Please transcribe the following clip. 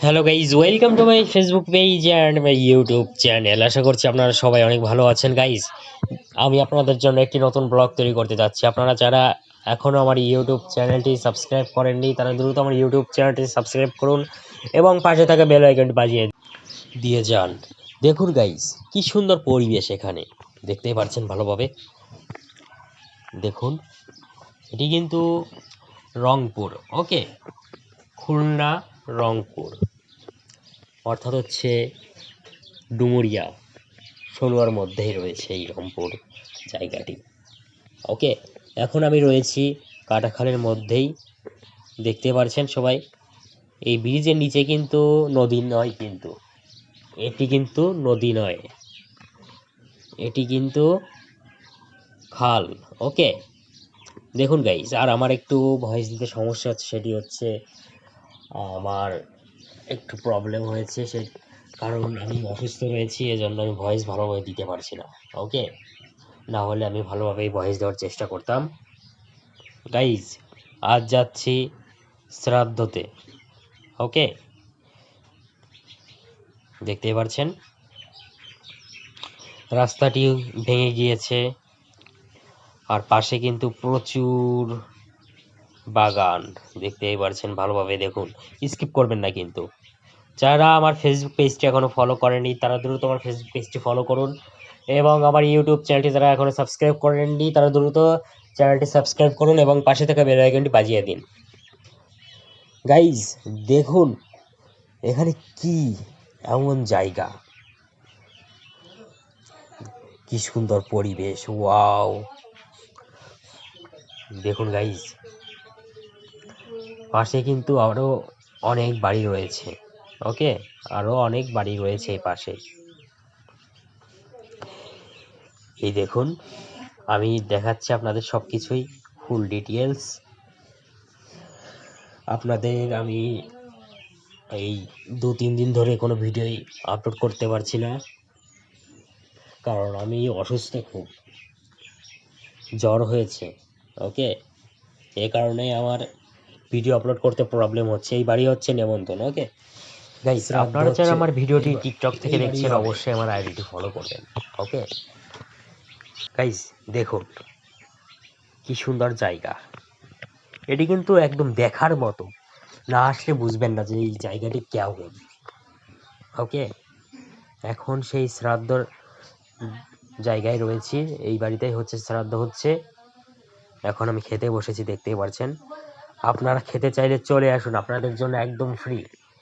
Hello guys, welcome to my Facebook page and my YouTube channel. আশা করছি আপনারা সবাই অনেক ভালো আছেন গাইজ। আমি আপনাদের জন্য একটি নতুন ব্লগ তৈরি করতে যাচ্ছি। আপনারা যারা এখনও আমার ইউটিউব চ্যানেলটি সাবস্ক্রাইব করেননি তারা দ্রুত আমার ইউটিউব চ্যানেলটি সাবস্ক্রাইব করুন এবং পাশে থাকা বেল আইকনটি বাজিয়ে দিয়ে যান। দেখুন গাইজ, কি সুন্দর পরিবেশ এখানে, দেখতেই পাচ্ছেন ভালোভাবে। দেখুন, এটি কিন্তু রংপুর, ওকে, খুলনা রংপুর, অর্থাৎ হচ্ছে ডুমুরিয়া সলুয়ার মধ্যেই রয়েছে এই রংপুর জায়গাটি। ওকে, এখন আমি রয়েছি কাটাখালের মধ্যেই, দেখতে পাচ্ছেন সবাই। এই ব্রিজের নিচে কিন্তু নদী নয়, কিন্তু এটি কিন্তু নদী নয়, এটি কিন্তু খাল। ওকে, দেখুন গাইস, আর আমার একটু ভয়েস দিতে সমস্যা হচ্ছে, সেটি হচ্ছে আমার একটু প্রবলেম হয়েছে, সে কারণ আমি অসুস্থ রয়েছি, এজন্য আমি ভয়েস ভালোভাবে দিতে পারছি না। ওকে, না হলে আমি ভালোভাবেই ভয়েস দেওয়ার চেষ্টা করতাম। গাইজ, আজ যাচ্ছি শ্রাদ্ধতে। ওকে, দেখতেই পাচ্ছেন রাস্তাটি ভেঙে গিয়েছে, আর পাশে কিন্তু প্রচুর বাগান, দেখতেই পাচ্ছেন ভালোভাবে। দেখুন, স্কিপ করবেন না কিন্তু। যারা আমার ফেসবুক পেজটি এখনো ফলো করেনি তারা দ্রুত আমার ফেসবুক পেজটি ফলো করুন, এবং আমার ইউটিউব চ্যানেলটি যারা এখনো সাবস্ক্রাইব করেননি তারা দ্রুত চ্যানেলটি সাবস্ক্রাইব করুন এবং পাশে থাকা বেল আইকনটি বাজিয়ে দিন। গাইজ, দেখুন এখানে কি এমন জায়গা, কি সুন্দর পরিবেশ, ওয়াও। দেখুন গাইজ, পাশে কিন্তু আরো অনেক বাড়ি রয়েছে। ওকে, আরো অনেক বাড়ি রয়েছে এই পাশে। এই দেখুন, আমি দেখাচ্ছি আপনাদের সবকিছুই ফুল ডিটেলস। আপনাদের আমি এই 2-3 দিন ধরে কোনো ভিডিওই আপলোড করতে পারছি না, কারণ আমি অসুস্থ, খুব জ্বর হয়েছে। ওকে, এ কারণে আমার ভিডিও আপলোড করতে প্রবলেম হচ্ছে। এই বাড়ি হচ্ছে নেমন্তন্ন। ওকে গাইস, আপনারা যারা আমার ভিডিওটি টিকটক থেকে দেখছেন অবশ্যই আমার আইডিটি ফলো করবেন। ওকে গাইস, দেখুন কি সুন্দর জায়গা, এটি কিন্তু একদম দেখার মতো, না আসলে বুঝবেন না যে এই জায়গাটি কেমন। ওকে, এখন সেই শ্রাদ্ধর জায়গায় রয়েছি, এই বাড়িতেই হচ্ছে শ্রাদ্ধ হচ্ছে। এখন আমি খেতে বসেছি, দেখতেই পাচ্ছেন। আপনারা খেতে চাইলে চলে আসুন, আপনাদের জন্য একদম ফ্রি।